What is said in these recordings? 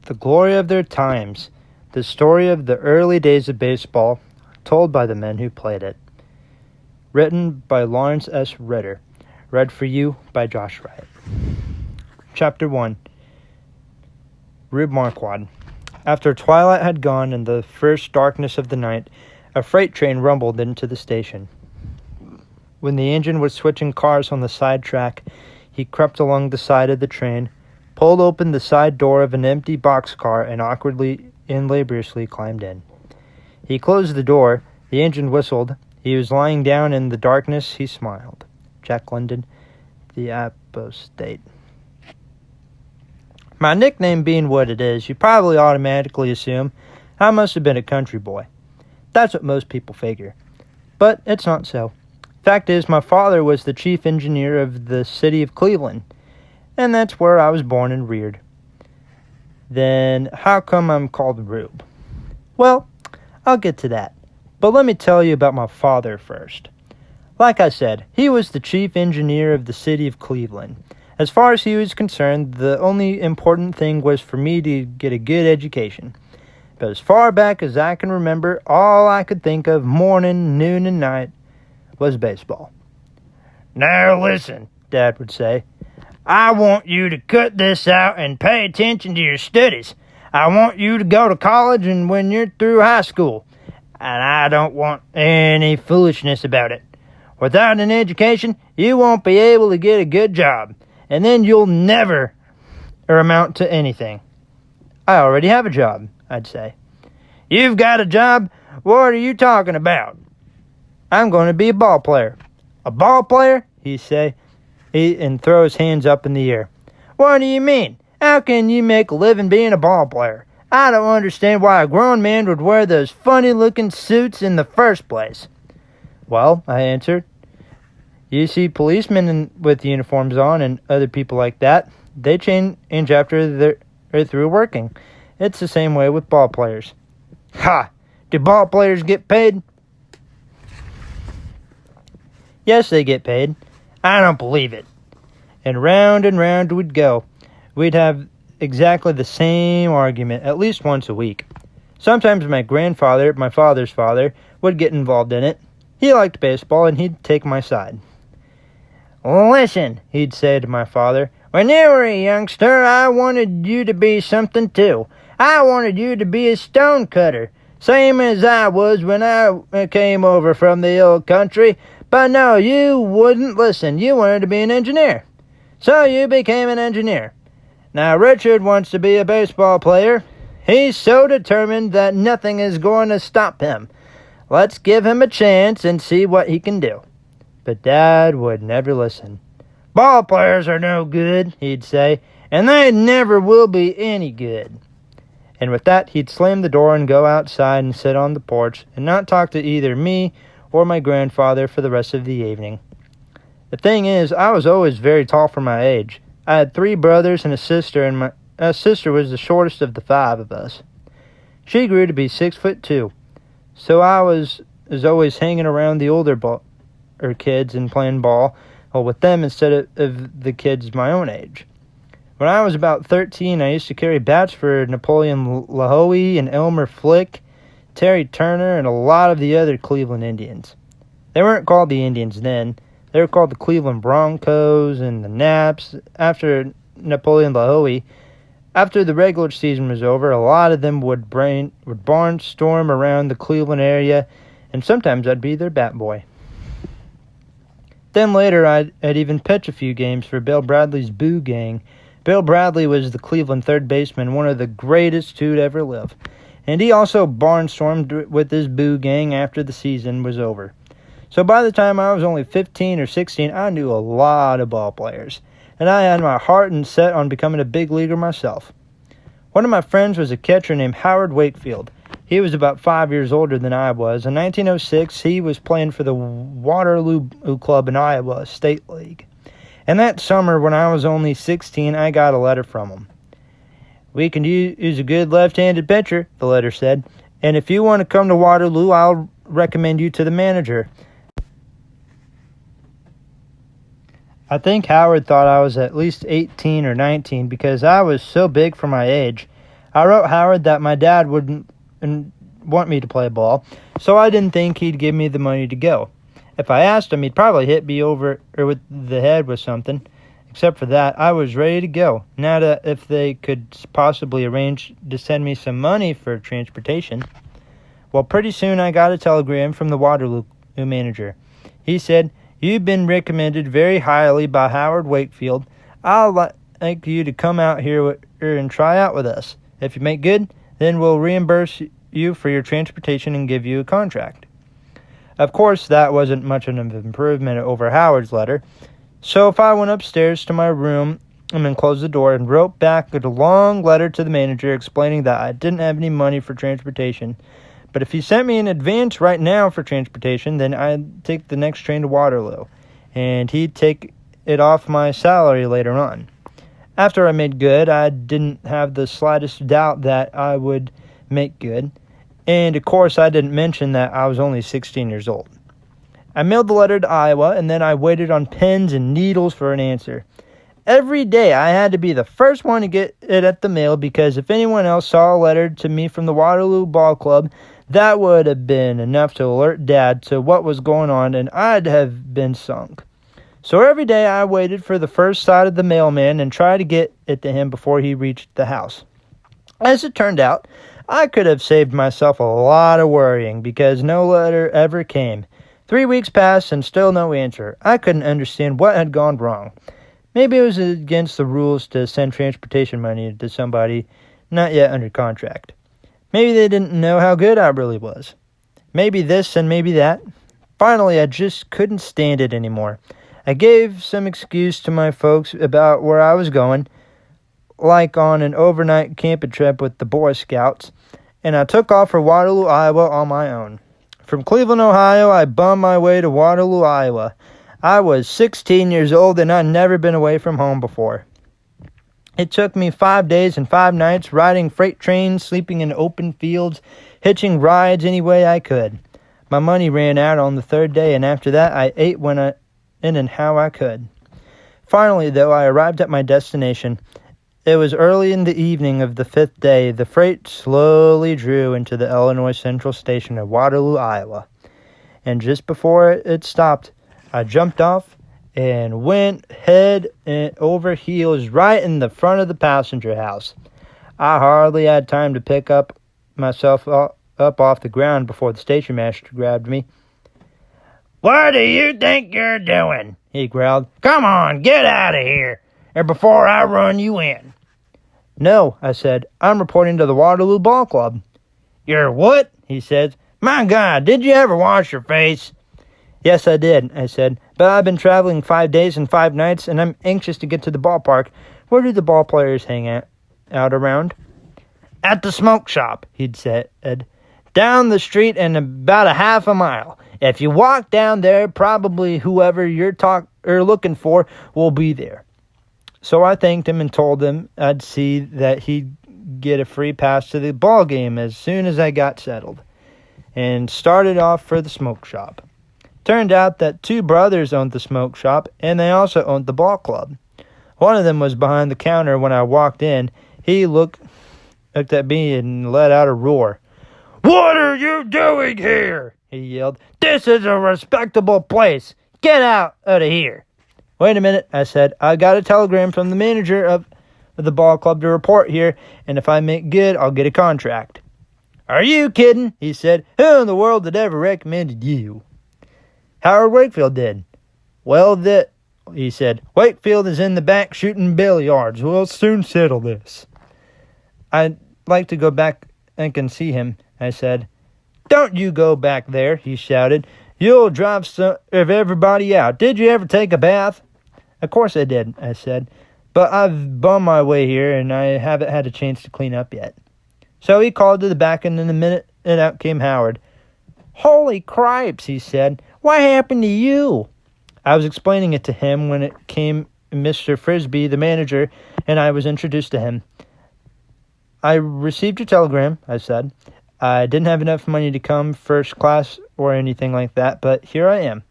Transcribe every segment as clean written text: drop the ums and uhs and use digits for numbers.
The glory of their times. The story of the early days of baseball, told by the men who played it. Written by Lawrence S. Ritter. Read for you by Josh Wright. Chapter 1. Rube Marquard. After twilight had gone and the first darkness of the night, a freight train rumbled into the station. When the engine was switching cars on the side track, he crept along the side of the train, pulled open the side door of an empty boxcar, and awkwardly and laboriously climbed in. He closed the door. The engine whistled. He was lying down in the darkness. He smiled. Jack London, The Apostate. My nickname being what it is, you probably automatically assume I must have been a country boy. That's what most people figure. But it's not so. Fact is, my father was the chief engineer of the city of Cleveland, and that's where I was born and reared. Then how come I'm called Rube? Well, I'll get to that. But let me tell you about my father first. Like I said, he was the chief engineer of the city of Cleveland. As far as he was concerned, the only important thing was for me to get a good education. But as far back as I can remember, all I could think of morning, noon, and night was baseball. Now listen, Dad would say. I want you to cut this out and pay attention to your studies. I want you to go to college and when you're through high school. And I don't want any foolishness about it. Without an education, you won't be able to get a good job. And then you'll never amount to anything. I already have a job, I'd say. You've got a job? What are you talking about? I'm going to be a ball player. A ball player? He'd say, and throw his hands up in the air. What do you mean? How can you make a living being a ball player? I don't understand why a grown man would wear those funny-looking suits in the first place. Well, I answered, you see policemen with uniforms on and other people like that, they change after they're through working. It's the same way with ball players. Ha! Do ball players get paid? Yes, they get paid. I don't believe it. And round we'd go. We'd have exactly the same argument at least once a week. Sometimes my grandfather, my father's father, would get involved in it. He liked baseball and he'd take my side. Listen, he'd say to my father, when you were a youngster, I wanted you to be something too. I wanted you to be a stone cutter, same as I was when I came over from the old country. But no, you wouldn't listen. You wanted to be an engineer. So you became an engineer. Now Richard wants to be a baseball player. He's so determined that nothing is going to stop him. Let's give him a chance and see what he can do. But Dad would never listen. Ball players are no good, he'd say, and they never will be any good. And with that, he'd slam the door and go outside and sit on the porch and not talk to either me or my grandfather for the rest of the evening. The thing is, I was always very tall for my age. I had 3 brothers and a sister, and my sister was the shortest of the 5 of us. She grew to be 6'2", so I was always hanging around the older kids and playing ball with them instead of the kids my own age. When I was about 13, I used to carry bats for Napoleon Lahoe and Elmer Flick, Terry Turner, and a lot of the other Cleveland Indians. They weren't called the Indians then. They were called the Cleveland Broncos and the Naps after Napoleon Lahoe. After the regular season was over, a lot of them would barnstorm around the Cleveland area, and sometimes I'd be their bat boy. Then later, I'd even pitch a few games for Bill Bradley's Boo Gang. Bill Bradley was the Cleveland third baseman, one of the greatest to ever live. And he also barnstormed with his Boo Gang after the season was over. So by the time I was only 15 or 16, I knew a lot of ball players. And I had my heart and set on becoming a big leaguer myself. One of my friends was a catcher named Howard Wakefield. He was about 5 years older than I was. In 1906, he was playing for the Waterloo Club in Iowa State League. And that summer, when I was only 16, I got a letter from him. We can use a good left-handed pitcher, the letter said. And if you want to come to Waterloo, I'll recommend you to the manager. I think Howard thought I was at least 18 or 19 because I was so big for my age. I wrote Howard that my dad wouldn't want me to play ball, so I didn't think he'd give me the money to go. If I asked him, he'd probably hit me over or with the head with something. Except for that, I was ready to go. Now that if they could possibly arrange to send me some money for transportation. Well, pretty soon I got a telegram from the Waterloo manager. He said, "You've been recommended very highly by Howard Wakefield. I'd like you to come out here and try out with us. If you make good, then we'll reimburse you for your transportation and give you a contract." Of course, that wasn't much of an improvement over Howard's letter. So if I went upstairs to my room and then closed the door and wrote back a long letter to the manager explaining that I didn't have any money for transportation. But if he sent me in advance right now for transportation, then I'd take the next train to Waterloo, and he'd take it off my salary later on. After I made good, I didn't have the slightest doubt that I would make good. And, of course, I didn't mention that I was only 16 years old. I mailed the letter to Iowa, and then I waited on pens and needles for an answer. Every day I had to be the first one to get it at the mail, because if anyone else saw a letter to me from the Waterloo Ball Club, that would have been enough to alert Dad to what was going on, and I'd have been sunk. So every day I waited for the first sight of the mailman and tried to get it to him before he reached the house. As it turned out, I could have saved myself a lot of worrying, because no letter ever came. 3 weeks passed and still no answer. I couldn't understand what had gone wrong. Maybe it was against the rules to send transportation money to somebody not yet under contract. Maybe they didn't know how good I really was. Maybe this and maybe that. Finally, I just couldn't stand it anymore. I gave some excuse to my folks about where I was going, like on an overnight camping trip with the Boy Scouts, and I took off for Waterloo, Iowa on my own. From Cleveland, Ohio, I bummed my way to Waterloo, Iowa. I was 16 years old and I'd never been away from home before. It took me 5 days and 5 nights riding freight trains, sleeping in open fields, hitching rides any way I could. My money ran out on the 3rd day, and after that I ate when and how I could. Finally, though, I arrived at my destination. It was early in the evening of the 5th day. The freight slowly drew into the Illinois Central Station at Waterloo, Iowa. And just before it stopped, I jumped off and went head over heels right in the front of the passenger house. I hardly had time to pick myself up off the ground before the station master grabbed me. "What do you think you're doing?" he growled. "Come on, get out of here, or before I run you in." "No," I said. "I'm reporting to the Waterloo Ball Club." "You're what?" he said. "My God, did you ever wash your face?" "Yes, I did," I said. "But I've been traveling 5 days and 5 nights, and I'm anxious to get to the ballpark. Where do the ball players hang out around?" "At the smoke shop," he'd said. "Down the street and about a half a mile. If you walk down there, probably whoever you're looking for will be there." So I thanked him and told him I'd see that he'd get a free pass to the ball game as soon as I got settled, and started off for the smoke shop. Turned out that 2 brothers owned the smoke shop, and they also owned the ball club. One of them was behind the counter when I walked in. He looked at me and let out a roar. "What are you doing here?" he yelled. "This is a respectable place. Get out of here." "Wait a minute," I said. "I got a telegram from the manager of the ball club to report here, and if I make good, I'll get a contract." "Are you kidding?" he said. "Who in the world had ever recommended you?" "Howard Wakefield did." "Well, he said. "Wakefield is in the back shooting billiards. We'll soon settle this." "I'd like to go back and see him," I said. "Don't you go back there," he shouted. "You'll drive some of everybody out. Did you ever take a bath?" "Of course I did," I said. "But I've bummed my way here, and I haven't had a chance to clean up yet." So he called to the back, and in a minute, and out came Howard. "Holy cripes," he said. "What happened to you?" I was explaining it to him when it came Mr. Frisbee, the manager, and I was introduced to him. "I received your telegram," I said. "I didn't have enough money to come first class or anything like that, but here I am.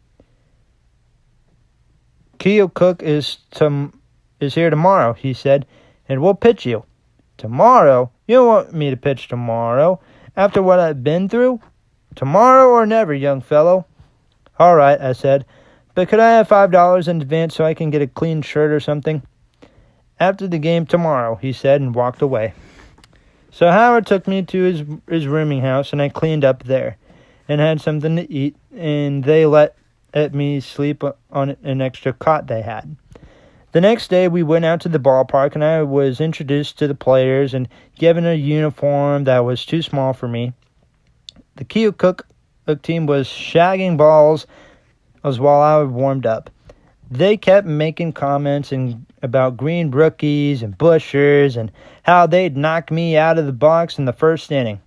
Keough Cook is here tomorrow," he said, "and we'll pitch you." Tomorrow? You don't want me to pitch tomorrow? After what I've been through? Tomorrow or never, young fellow. All right, I said. But could I have $5 in advance so I can get a clean shirt or something? After the game tomorrow, he said, and walked away. So Howard took me to his rooming house, and I cleaned up there and had something to eat, and they let me sleep on an extra cot they had. The next day, we went out to the ballpark, and I was introduced to the players and given a uniform that was too small for me. The Keokuk team was shagging balls while I warmed up. They kept making comments about green rookies and bushers and how they'd knock me out of the box in the first inning.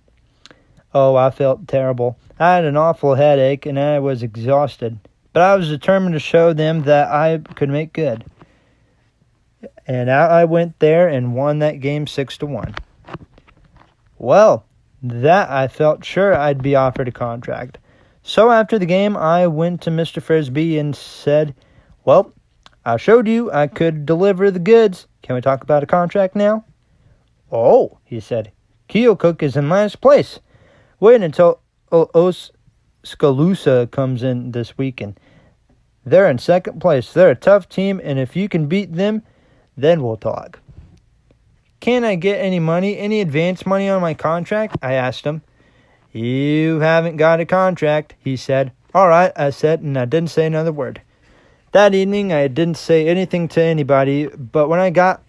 Oh, I felt terrible. I had an awful headache and I was exhausted. But I was determined to show them that I could make good. And out I went there and won that game 6-1. Well, that I felt sure I'd be offered a contract. So after the game, I went to Mr. Frisbee and said, well, I showed you I could deliver the goods. Can we talk about a contract now? Oh, he said, Keokuk is in last place. Wait until Oskaloosa comes in this weekend. They're in second place. They're a tough team, and if you can beat them, then we'll talk. Can I get any money, any advance money on my contract? I asked him. You haven't got a contract, he said. All right, I said, and I didn't say another word. That evening, I didn't say anything to anybody, but when I got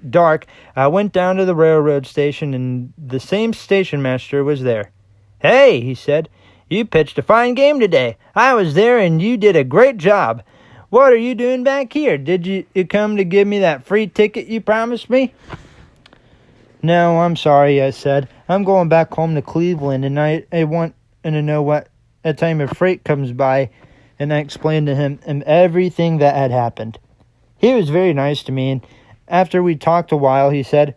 dark, I went down to the railroad station, and the same station master was there. Hey, he said, you pitched a fine game today. I was there, and you did a great job. What are you doing back here? Did you come to give me that free ticket you promised me? No, I'm sorry, I said. I'm going back home to Cleveland, and I want to know what a time of freight comes by, and I explained to him everything that had happened. He was very nice to me, and after we talked a while, he said,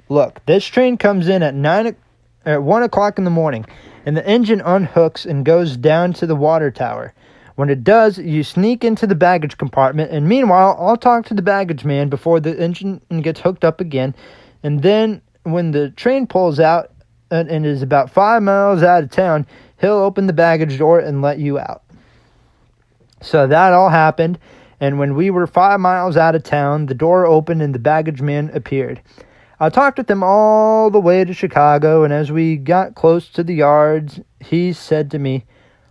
look, this train comes in at 1 o'clock in the morning, and the engine unhooks and goes down to the water tower. When it does, you sneak into the baggage compartment, and meanwhile, I'll talk to the baggage man before the engine gets hooked up again, and then when the train pulls out and is about 5 miles out of town, he'll open the baggage door and let you out. So that all happened, and when we were 5 miles out of town, the door opened and the baggage man appeared. I talked with him all the way to Chicago, and as we got close to the yards, he said to me,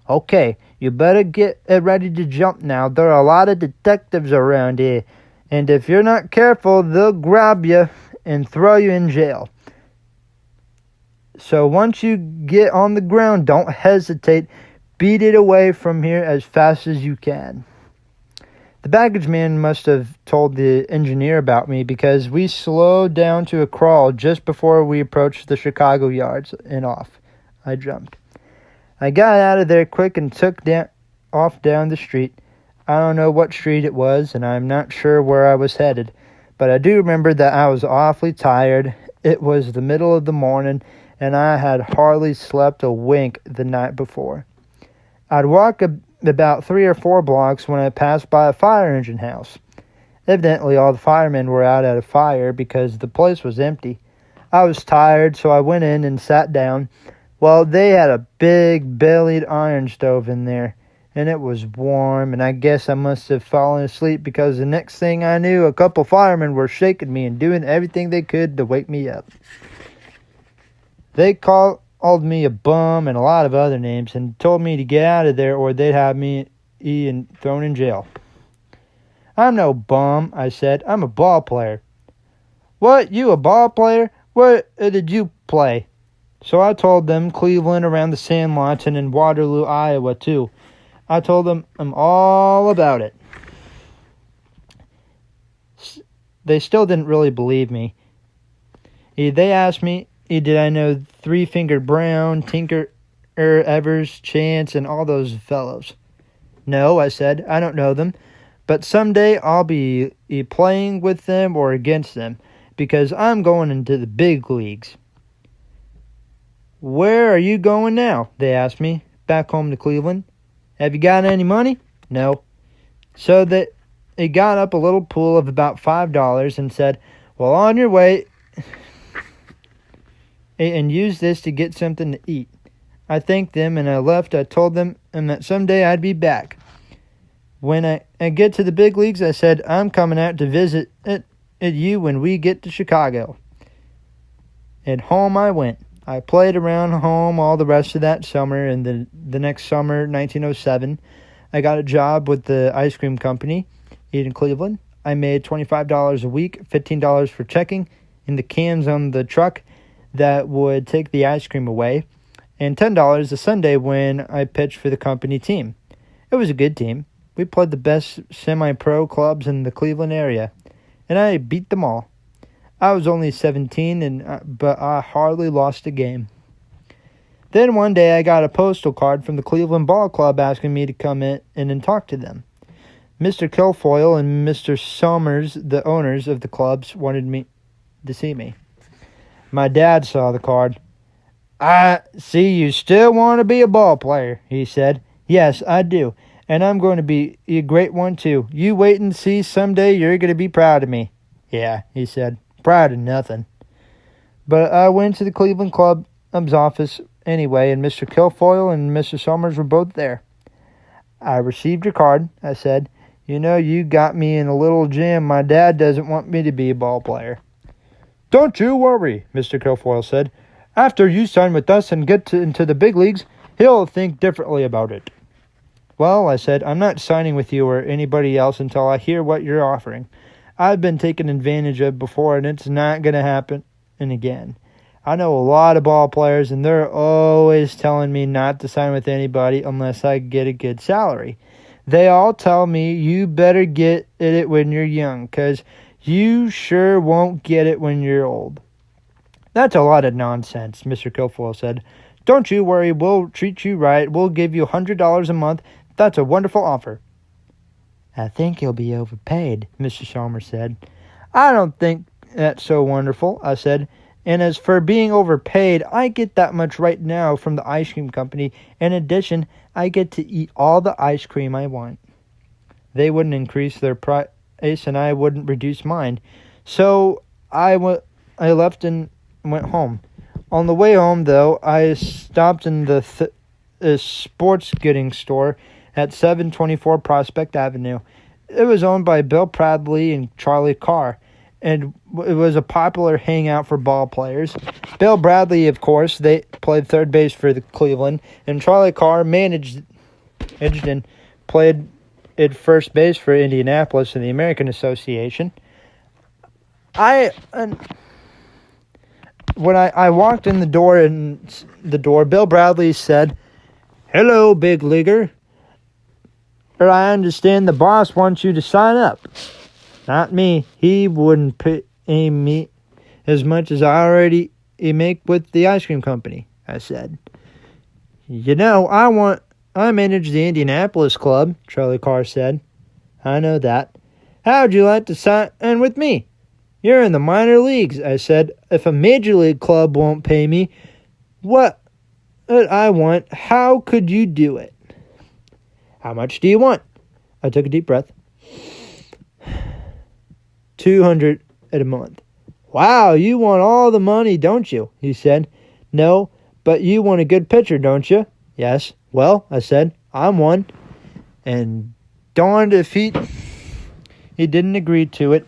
okay, you better get ready to jump now. There are a lot of detectives around here, and if you're not careful, they'll grab you and throw you in jail. So once you get on the ground, don't hesitate. Beat it away from here as fast as you can. The baggage man must have told the engineer about me because we slowed down to a crawl just before we approached the Chicago yards and off. I jumped. I got out of there quick and took off down the street. I don't know what street it was, and I'm not sure where I was headed. But I do remember that I was awfully tired. It was the middle of the morning, and I had hardly slept a wink the night before. I'd walk about 3 or 4 blocks when I passed by a fire engine house. Evidently, all the firemen were out at a fire because the place was empty. I was tired, so I went in and sat down. Well, they had a big bellied iron stove in there, and it was warm, and I guess I must have fallen asleep because the next thing I knew, a couple firemen were shaking me and doing everything they could to wake me up. They called me a bum and a lot of other names and told me to get out of there or they'd have me thrown in jail. I'm no bum, I said. I'm a ball player. What, you a ball player? Where did you play? So I told them Cleveland, around the Sandlots, and in Waterloo, Iowa, too. I told them I'm all about it. They still didn't really believe me. They asked me, did I know Three-Fingered Brown, Tinker, Evers, Chance, and all those fellows? No, I said, I don't know them, but someday I'll be playing with them or against them, because I'm going into the big leagues. Where are you going now? They asked me. Back home to Cleveland. Have you got any money? No. So they got up a little pool of about $5 and said, well, on your way and used this to get something to eat. I thanked them and I left. I told them that someday I'd be back. When I get to the big leagues, I said, I'm coming out to visit at you when we get to Chicago. And home I went. I played around home all the rest of that summer, and the next summer, 1907, I got a job with the ice cream company in Cleveland. I made $25 a week, $15 for checking in the cans on the truck that would take the ice cream away, and $10 a Sunday when I pitched for the company team. It was a good team. We played the best semi-pro clubs in the Cleveland area, and I beat them all. I was only 17, but I hardly lost a game. Then one day I got a postal card from the Cleveland Ball Club asking me to come in and talk to them. Mr. Kilfoyle and Mr. Somers, the owners of the clubs, wanted me to see me. My dad saw the card. I see you still want to be a ball player, he said. Yes, I do. And I'm going to be a great one, too. You wait and see. Someday you're going to be proud of me. Yeah, he said. Proud of nothing. But I went to the Cleveland Club's office anyway, and Mr. Kilfoyle and Mr. Somers were both there. I received your card, I said. You know, you got me in a little jam. My dad doesn't want me to be a ball player. Don't you worry, Mr. Kilfoyle said. After you sign with us and get into the big leagues, he'll think differently about it. Well, I said, I'm not signing with you or anybody else until I hear what you're offering. I've been taken advantage of before, and it's not going to happen again. I know a lot of ball players, and they're always telling me not to sign with anybody unless I get a good salary. They all tell me you better get it when you're young, 'cause you sure won't get it when you're old. That's a lot of nonsense, Mr. Kilfoyle said. Don't you worry, we'll treat you right. We'll give you $100 a month. That's a wonderful offer. I think you'll be overpaid, Mr. Somers said. I don't think that's so wonderful, I said. And as for being overpaid, I get that much right now from the ice cream company. In addition, I get to eat all the ice cream I want. They wouldn't increase their price, and I wouldn't reduce mine. So I left and went home. On the way home, though, I stopped in the sports getting store at 724 Prospect Avenue. It was owned by Bill Bradley and Charlie Carr, and it was a popular hangout for ball players. Bill Bradley, of course, they played third base for the Cleveland, and Charlie Carr managed and played at first base for Indianapolis in the American Association. When I walked in the door, Bill Bradley said, "Hello, big leaguer. I understand the boss wants you to sign up." Not me. He wouldn't pay me as much as I already make with the ice cream company, I said. You know, I manage the Indianapolis club, Charlie Carr said. I know that. How'd you like to sign in with me? You're in the minor leagues, I said. If a major league club won't pay me what I want, how could you do it? How much do you want? I took a deep breath. $200 a month. Wow, you want all the money, don't you? He said. No, but you want a good pitcher, don't you? Yes. Well, I said, I'm one. And darned if he didn't agree to it.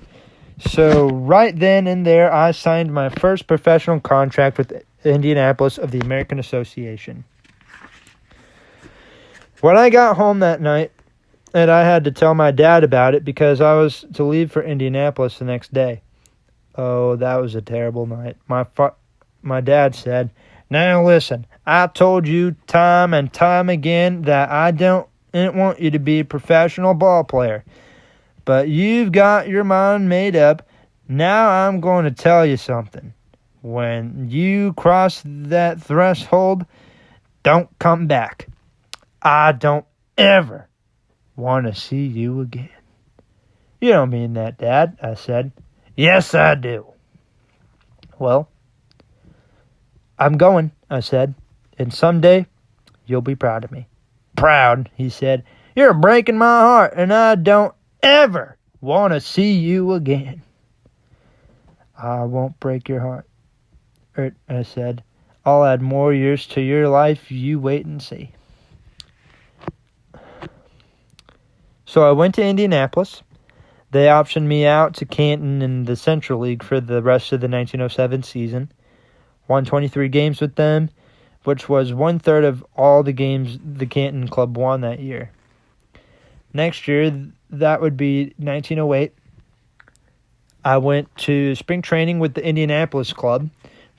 So right then and there, I signed my first professional contract with Indianapolis of the American Association. When I got home that night, and I had to tell my dad about it because I was to leave for Indianapolis the next day. Oh, that was a terrible night. My dad said, "Now listen, I told you time and time again that I didn't want you to be a professional ball player. But you've got your mind made up. Now I'm going to tell you something. When you cross that threshold, don't come back. I don't ever want to see you again." You don't mean that, Dad, I said. Yes, I do. Well, I'm going, I said, and someday you'll be proud of me. Proud, he said. You're breaking my heart, and I don't ever want to see you again. I won't break your heart. I said. I'll add more years to your life. You wait and see. So I went to Indianapolis. They optioned me out to Canton in the Central League for the rest of the 1907 season. Won 23 games with them, which was 1/3 of all the games the Canton club won that year. Next year, that would be 1908. I went to spring training with the Indianapolis club.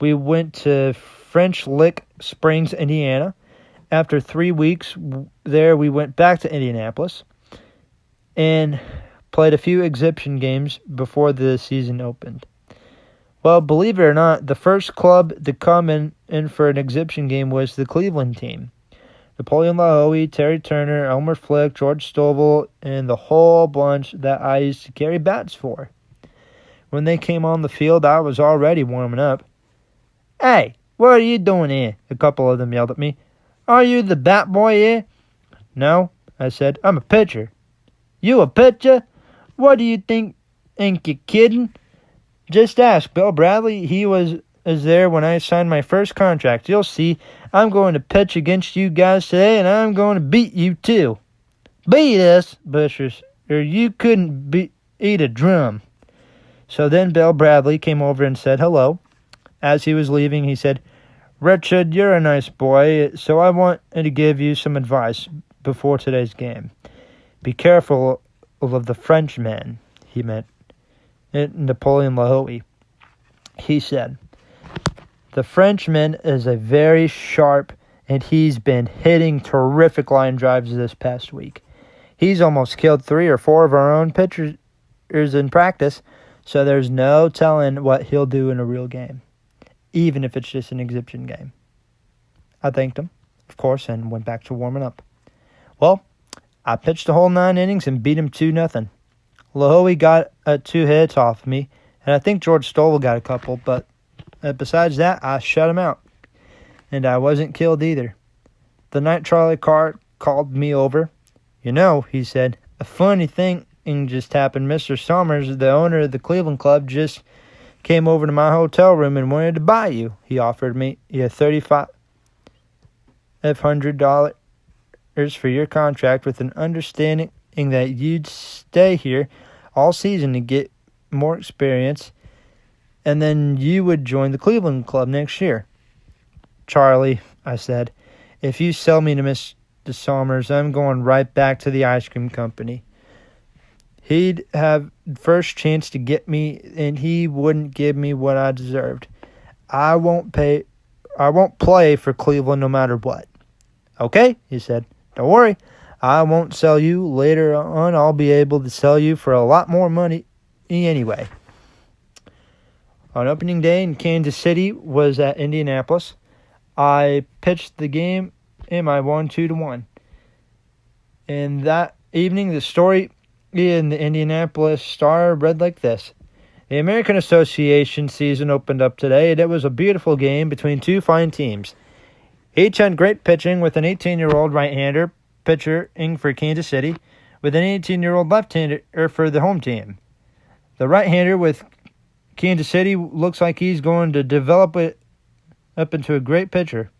We went to French Lick Springs, Indiana. After 3 weeks there, we went back to Indianapolis and played a few exhibition games before the season opened. Well, believe it or not, the first club to come in for an exhibition game was the Cleveland team. Napoleon Lahoe, Terry Turner, Elmer Flick, George Stovall, and the whole bunch that I used to carry bats for. When they came on the field, I was already warming up. "Hey, what are you doing here?" a couple of them yelled at me. "Are you the bat boy here?" "No," I said. "I'm a pitcher." "You a pitcher? What do you think? Ain't you kidding?" "Just ask Bill Bradley. He was there when I signed my first contract. You'll see. I'm going to pitch against you guys today, and I'm going to beat you too." "Beat us, Bushers, or you couldn't eat a drum." So then Bill Bradley came over and said hello. As he was leaving, he said, "Richard, you're a nice boy, so I want to give you some advice before today's game. Be careful of the Frenchmen," he meant Napoleon Lahoe. He said, "The Frenchman is a very sharp, and he's been hitting terrific line drives this past week. He's almost killed 3 or 4 of our own pitchers in practice, so there's no telling what he'll do in a real game, even if it's just an exhibition game." I thanked him, of course, and went back to warming up. Well, I pitched the whole 9 innings and beat him 2-0. Lahoe got 2 hits off me, and I think George Stovall got a couple, but besides that, I shut him out. And I wasn't killed either. The night Charlie Carr called me over. "You know," he said, "a funny thing just happened. Mr. Somers, the owner of the Cleveland Club, just came over to my hotel room and wanted to buy you. He offered me $3,500 for your contract with an understanding that you'd stay here all season to get more experience, and then you would join the Cleveland Club next year." "Charlie," I said, "if you sell me to Mr. Somers, I'm going right back to the ice cream company. He'd have first chance to get me, and he wouldn't give me what I deserved. I won't play for Cleveland no matter what." "Okay," he said. "Don't worry. I won't sell you. Later on, I'll be able to sell you for a lot more money anyway." On opening day in Kansas City was at Indianapolis. I pitched the game, and I won 2-1. And that evening, the story in the Indianapolis Star read like this: "The American Association season opened up today, and it was a beautiful game between 2 fine teams. Each had great pitching, with an 18-year-old right-hander pitching for Kansas City, with an 18-year-old left-hander for the home team. The right-hander with Kansas City looks like he's going to develop it up into a great pitcher.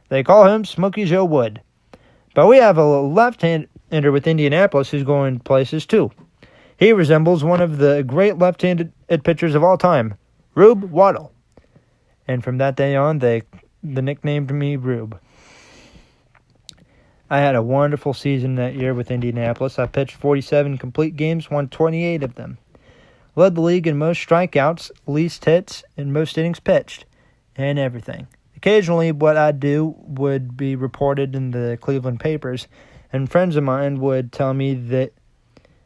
They call him Smokey Joe Wood. But we have a left-hander with Indianapolis who's going places too. He resembles one of the great left-handed pitchers of all time, Rube Waddle." And from that day on, they nicknamed me Rube. I had a wonderful season that year with Indianapolis. I pitched 47 complete games, won 28 of them. Led the league in most strikeouts, least hits, and most innings pitched, and everything. Occasionally, what I'd do would be reported in the Cleveland papers, and friends of mine would tell me that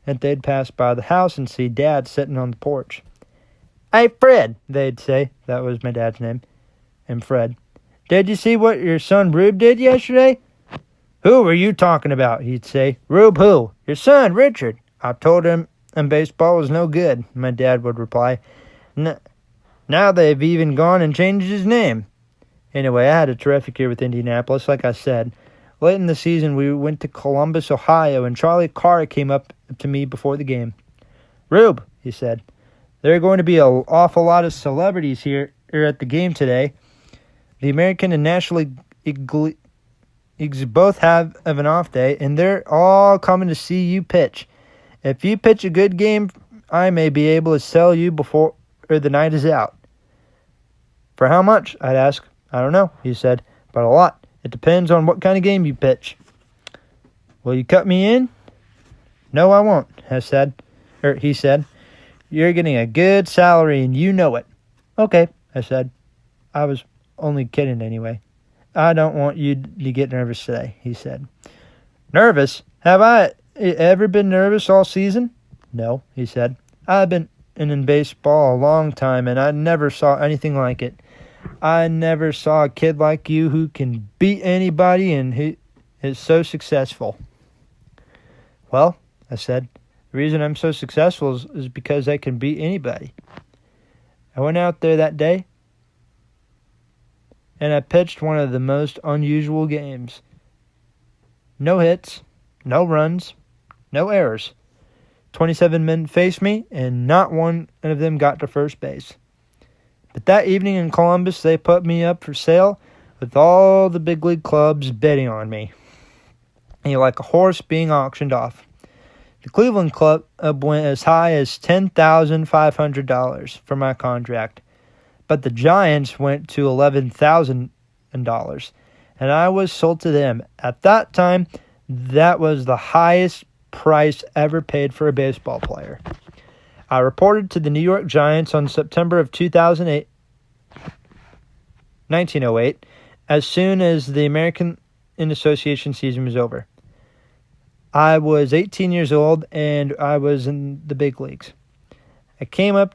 they'd pass by the house and see Dad sitting on the porch. "Hey, Fred," they'd say. That was my dad's name. And Fred, "Did you see what your son Rube did yesterday?" "Who were you talking about?" he'd say. "Rube who?" "Your son, Richard. I told him and baseball was no good," my dad would reply. Now they've even gone and changed his name." Anyway, I had a terrific year with Indianapolis, like I said. Late in the season, we went to Columbus, Ohio, and Charlie Carr came up to me before the game. "Rube," he said, "there are going to be an awful lot of celebrities here at the game today. The American and National Leagues both have an off day, and they're all coming to see you pitch. If you pitch a good game, I may be able to sell you before the night is out." "For how much?" I'd ask. "I don't know," he said, "but a lot. It depends on what kind of game you pitch." "Will you cut me in?" "No, I won't," he said. "You're getting a good salary and you know it." "Okay," I said. I was only kidding anyway. "I don't want you to get nervous today," he said. "Nervous? Have I ever been nervous all season?" "No," he said. "I've been in baseball a long time, and I never saw anything like it. I never saw a kid like you who can beat anybody and who is so successful." "Well," I said, "the reason I'm so successful is because I can beat anybody." I went out there that day, and I pitched one of the most unusual games. No hits, no runs, no errors. 27 men faced me, and not one of them got to first base. But that evening in Columbus, they put me up for sale with all the big league clubs betting on me. Like a horse being auctioned off. The Cleveland Club went as high as $10,500 for my contract, but the Giants went to $11,000, and I was sold to them. At that time, that was the highest price ever paid for a baseball player. I reported to the New York Giants on September of 1908, as soon as the American Association season was over. I was 18 years old, and I was in the big leagues. I came up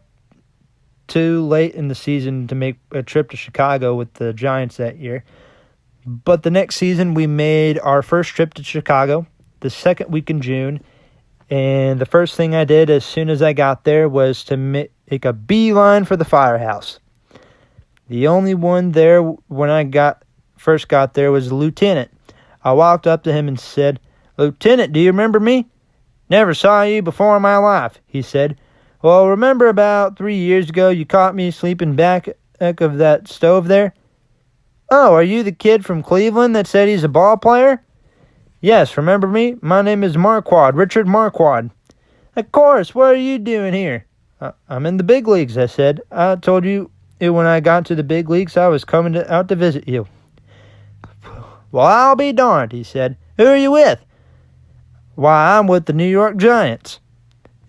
too late in the season to make a trip to Chicago with the Giants that year. But the next season, we made our first trip to Chicago, the second week in June. And the first thing I did as soon as I got there was to make a beeline for the firehouse. The only one there when I first got there was the lieutenant. I walked up to him and said, "Lieutenant, do you remember me?" "Never saw you before in my life," he said. "Well, remember about 3 years ago you caught me sleeping back of that stove there?" "Oh, are you the kid from Cleveland that said he's a ball player?" "Yes, remember me? My name is Marquard, Richard Marquard." "Of course, what are you doing here?" "I'm in the big leagues," I said. "I told you when I got to the big leagues I was coming out to visit you." "Well, I'll be darned," he said. "Who are you with?" "Why, I'm with the New York Giants."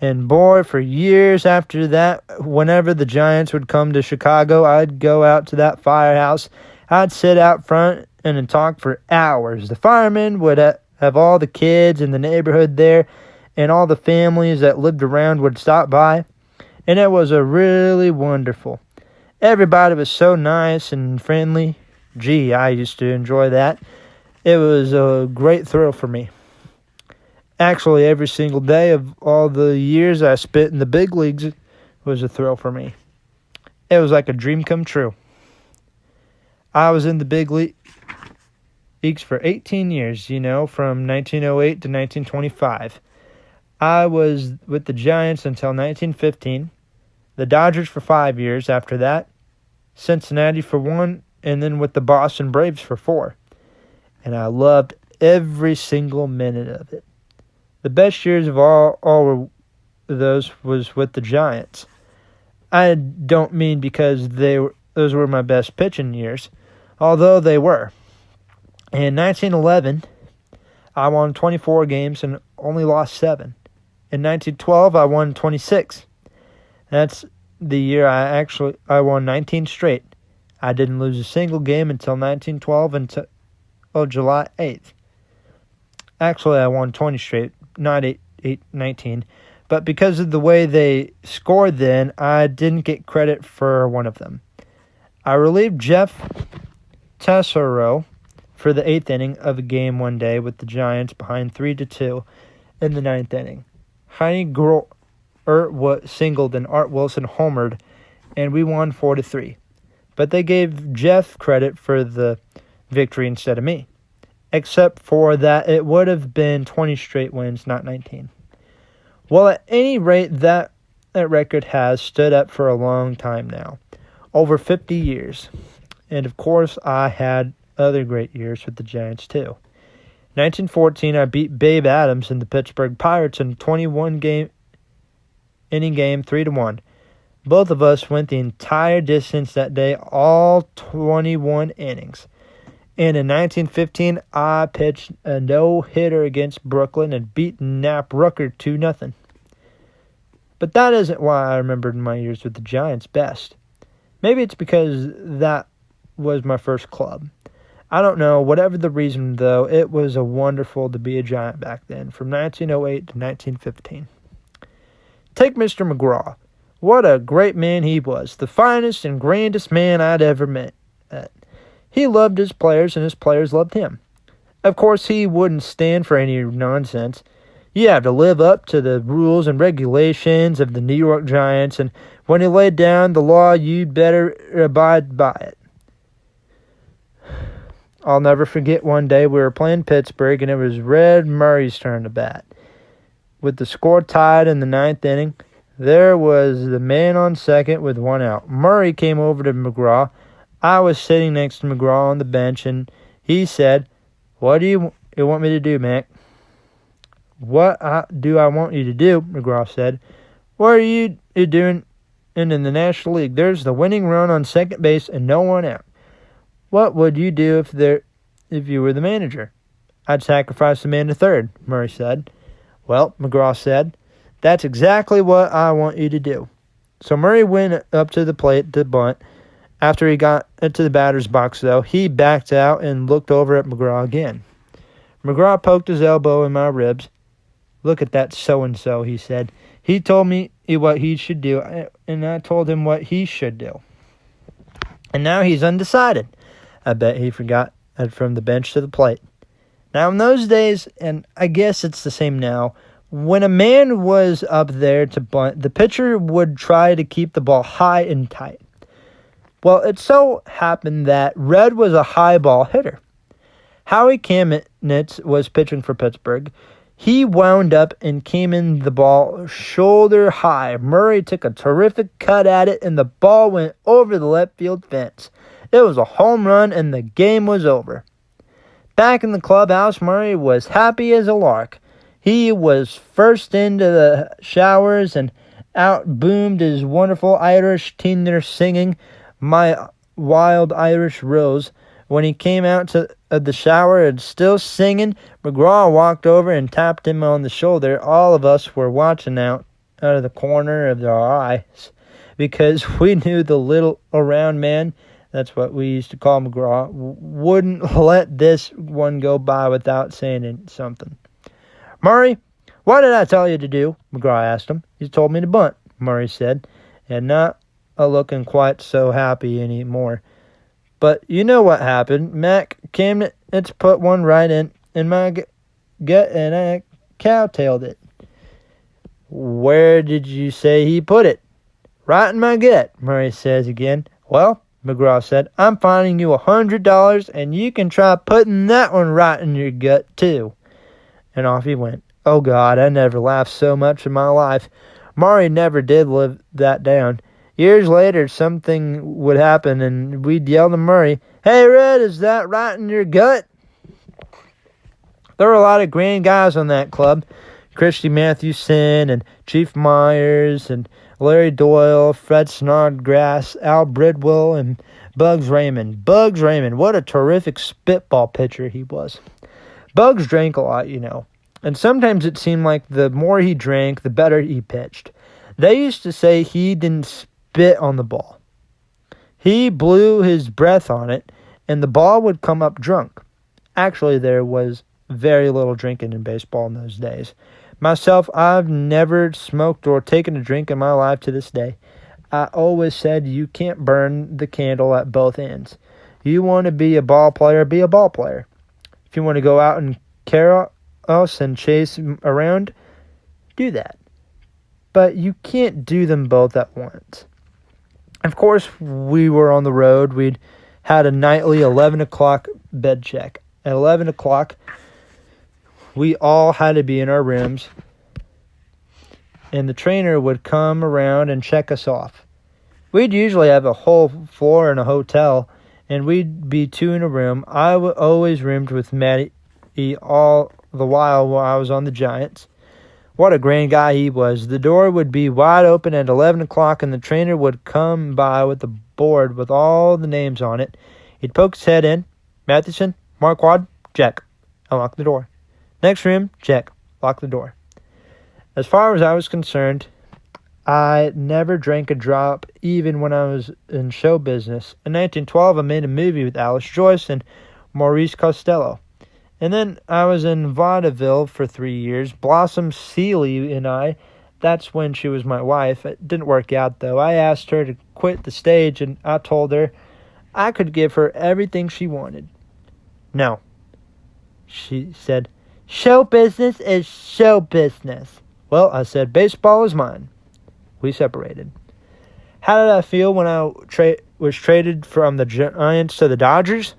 And boy, for years after that, whenever the Giants would come to Chicago, I'd go out to that firehouse. I'd sit out front and talk for hours. The firemen would have all the kids in the neighborhood there, and all the families that lived around would stop by. And it was really wonderful. Everybody was so nice and friendly. Gee, I used to enjoy that. It was a great thrill for me. Actually, every single day of all the years I spent in the big leagues was a thrill for me. It was like a dream come true. I was in the big leagues for 18 years, from 1908 to 1925. I was with the Giants until 1915, the Dodgers for 5 years after that, Cincinnati for 1, and then with the Boston Braves for 4. And I loved every single minute of it. The best years of all of those was with the Giants. I don't mean because those were my best pitching years, although they were. In 1911, I won 24 games and only lost 7. In 1912, I won 26. That's the year I won 19 straight. I didn't lose a single game until 1912 until July 8th. Actually, I won 20 straight, not 19. But because of the way they scored then, I didn't get credit for one of them. I relieved Jeff Tesoro for the 8th inning of a game one day with the Giants behind 3-2 in the 9th inning. Heine Groer singled and Art Wilson homered, and we won 4-3. But they gave Jeff credit for the victory instead of me. Except for that it would have been 20 straight wins, not 19. Well, at any rate, that record has stood up for a long time now. over 50 years. And, of course, I had other great years with the Giants, too. 1914, I beat Babe Adams and the Pittsburgh Pirates in a 21-inning game, 3-1. Both of us went the entire distance that day, all 21 innings. And in 1915, I pitched a no-hitter against Brooklyn and beat Knapp Rucker 2-0. But that isn't why I remembered my years with the Giants best. Maybe it's because that was my first club. I don't know. Whatever the reason, though, it was wonderful to be a Giant back then, from 1908 to 1915. Take Mr. McGraw. What a great man he was, the finest and grandest man I'd ever met. He loved his players, and his players loved him. Of course, he wouldn't stand for any nonsense. You have to live up to the rules and regulations of the New York Giants, and when he laid down the law, you'd better abide by it. I'll never forget one day we were playing Pittsburgh, and it was Red Murray's turn to bat. With the score tied in the 9th inning, there was the man on second with 1 out. Murray came over to McGraw. I was sitting next to McGraw on the bench, and he said, "What do you want me to do, Mac?" "What do I want you to do?" McGraw said. "What are you doing in the National League? There's the winning run on second base and no one out. What would you do if you were the manager?" "I'd sacrifice the man to third," Murray said. "Well," McGraw said, "that's exactly what I want you to do." So Murray went up to the plate to bunt. After he got into the batter's box, though, he backed out and looked over at McGraw again. McGraw poked his elbow in my ribs. "Look at that so-and-so," he said. "He told me what he should do, and I told him what he should do. And now he's undecided." I bet he forgot from the bench to the plate. Now, in those days, and I guess it's the same now, when a man was up there to bunt, the pitcher would try to keep the ball high and tight. Well, it so happened that Red was a high ball hitter. Howie Kamenetz was pitching for Pittsburgh. He wound up and came in the ball shoulder high. Murray took a terrific cut at it, and the ball went over the left field fence. It was a home run, and the game was over. Back in the clubhouse, Murray was happy as a lark. He was first into the showers, and out boomed his wonderful Irish tenor singing, "My Wild Irish Rose." When he came out to the shower and still singing, McGraw walked over and tapped him on the shoulder. All of us were watching out of the corner of our eyes because we knew the little round man, that's what we used to call McGraw, wouldn't let this one go by without saying something. "Murray, what did I tell you to do?" McGraw asked him. "You told me to bunt," Murray said, and not looking quite so happy anymore. "But you know what happened. Mac Kamenetz put one right in my gut, and I cowtailed it." "Where did you say he put it?" "Right in my gut," Murray says again. "Well," McGraw said, "I'm fining you $100, and you can try putting that one right in your gut, too." And off he went. Oh, God, I never laughed so much in my life. Murray never did live that down. Years later, something would happen, and we'd yell to Murray, "Hey, Red, is that right in your gut?" There were a lot of grand guys on that club. Christy Mathewson and Chief Myers and Larry Doyle, Fred Snodgrass, Al Bridwell, and Bugs Raymond. Bugs Raymond, what a terrific spitball pitcher he was. Bugs drank a lot, and sometimes it seemed like the more he drank, the better he pitched. They used to say he didn't spit on the ball. He blew his breath on it, and the ball would come up drunk. Actually, there was very little drinking in baseball in those days. Myself, I've never smoked or taken a drink in my life to this day. I always said you can't burn the candle at both ends. You want to be a ball player, be a ball player. If you want to go out and carry us and chase around, do that. But you can't do them both at once. Of course, we were on the road. We'd had a nightly 11 o'clock bed check. At 11 o'clock, we all had to be in our rooms, and the trainer would come around and check us off. We'd usually have a whole floor in a hotel, and we'd be two in a room. I always roomed with Matty all the while I was on the Giants. What a grand guy he was. The door would be wide open at 11 o'clock, and the trainer would come by with a board with all the names on it. He'd poke his head in. Matheson, Marquard, check. Unlock the door. Next room, check. Lock the door. As far as I was concerned, I never drank a drop, even when I was in show business. In 1912, I made a movie with Alice Joyce and Maurice Costello. And then I was in vaudeville for 3 years. Blossom Seeley and I, that's when she was my wife. It didn't work out, though. I asked her to quit the stage, and I told her I could give her everything she wanted. No. She said, show business is show business. Well, I said, baseball is mine. We separated. How did I feel when I was traded from the Giants to the Dodgers?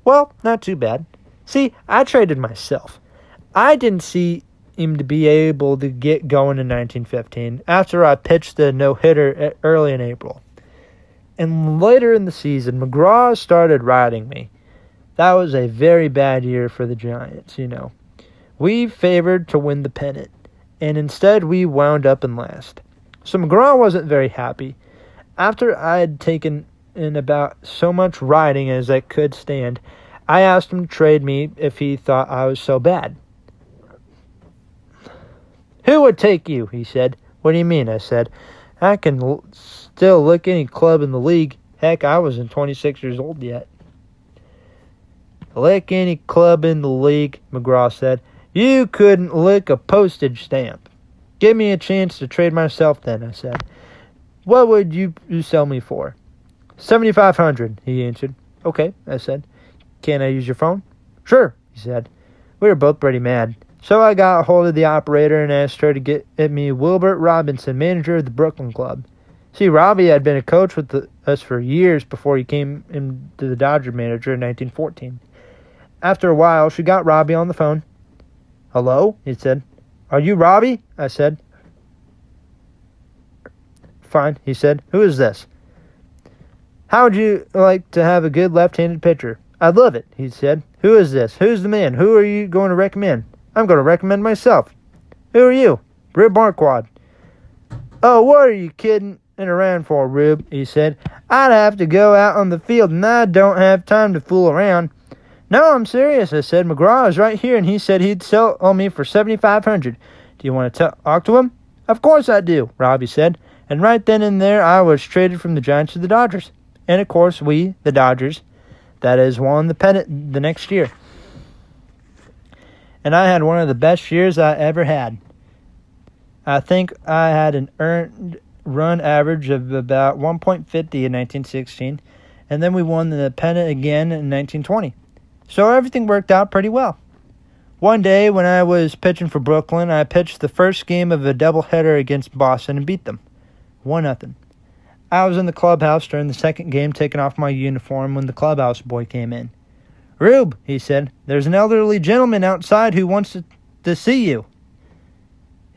Well, not too bad. See, I traded myself. I didn't seem to be able to get going in 1915 after I pitched the no-hitter early in April. And later in the season, McGraw started riding me. That was a very bad year for the Giants, you know. We favored to win the pennant, and instead we wound up in last. So McGraw wasn't very happy. After I had taken in about so much riding as I could stand, I asked him to trade me if he thought I was so bad. Who would take you? He said. What do you mean? I said. I can still lick any club in the league. Heck, I wasn't 26 years old yet. Lick any club in the league, McGraw said. You couldn't lick a postage stamp. Give me a chance to trade myself then, I said. What would you sell me for? $7,500, he answered. Okay, I said. Can I use your phone? Sure, he said. We were both pretty mad. So I got a hold of the operator and asked her to get me Wilbert Robinson, manager of the Brooklyn Club. See, Robbie had been a coach with us for years before he came into the Dodger manager in 1914. After a while, she got Robbie on the phone. Hello, he said. Are you Robbie? I said. Fine, he said. Who is this? How would you like to have a good left-handed pitcher? I'd love it, he said. Who is this? Who's the man? Who are you going to recommend? I'm going to recommend myself. Who are you? Rube Marquard. Oh, what are you kidding around for, Rube? He said. I'd have to go out on the field, and I don't have time to fool around. No, I'm serious, I said. McGraw is right here, and he said he'd sell me for $7,500. Do you want to talk to him? Of course I do, Robbie said. And right then and there, I was traded from the Giants to the Dodgers. And, of course, we, the Dodgers, that is, won the pennant the next year. And I had one of the best years I ever had. I think I had an earned run average of about 1.50 in 1916, and then we won the pennant again in 1920. So everything worked out pretty well. One day when I was pitching for Brooklyn, I pitched the first game of a doubleheader against Boston and beat them 1-0. I was in the clubhouse during the second game taking off my uniform when the clubhouse boy came in. Rube, he said, there's an elderly gentleman outside who wants to see you.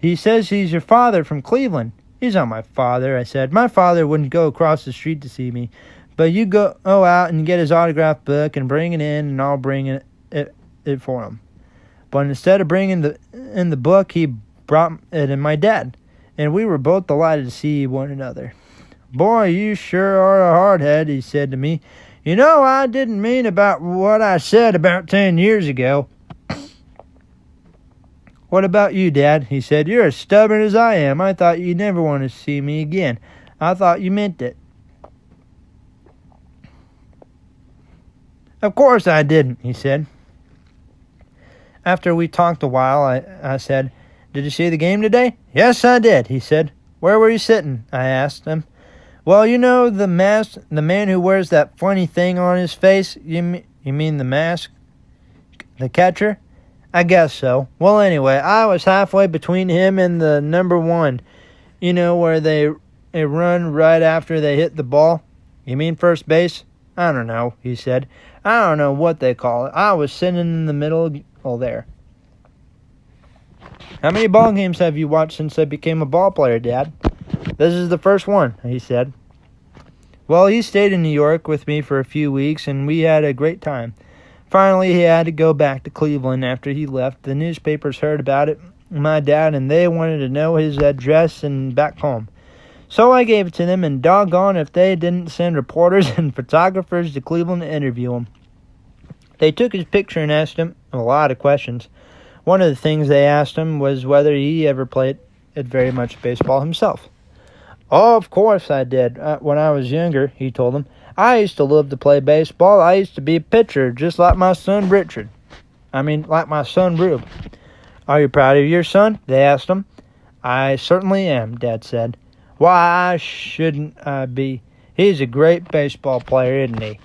He says he's your father from Cleveland. He's not my father, I said. My father wouldn't go across the street to see me. But you go out and get his autograph book and bring it in, and I'll bring it for him. But instead of bringing in the book, he brought it in my dad, and we were both delighted to see one another. Boy, you sure are a hardhead, he said to me. You know, I didn't mean about what I said about 10 years ago. What about you, Dad? He said. You're as stubborn as I am. I thought you'd never want to see me again. I thought you meant it. Of course I didn't, he said. After we talked a while, I said, Did you see the game today? Yes, I did, he said. Where were you sitting? I asked him. Well, you know the man who wears that funny thing on his face? You mean the mask? The catcher? I guess so. Well, anyway, I was halfway between him and the number one. You know, where they run right after they hit the ball? You mean first base? I don't know, he said. I don't know what they call it. I was sitting in the middle there. How many ball games have you watched since I became a ball player, Dad? This is the first one, he said. Well, he stayed in New York with me for a few weeks, and we had a great time. Finally, he had to go back to Cleveland after he left. The newspapers heard about it, my dad, and they wanted to know his address and back home. So I gave it to them, and doggone if they didn't send reporters and photographers to Cleveland to interview him. They took his picture and asked him a lot of questions. One of the things they asked him was whether he ever played very much baseball himself. Oh, of course I did. When I was younger, he told them, I used to love to play baseball. I used to be a pitcher, just like my son like my son Rube. Are you proud of your son? They asked him. I certainly am, Dad said. Why shouldn't I be? He's a great baseball player, isn't he?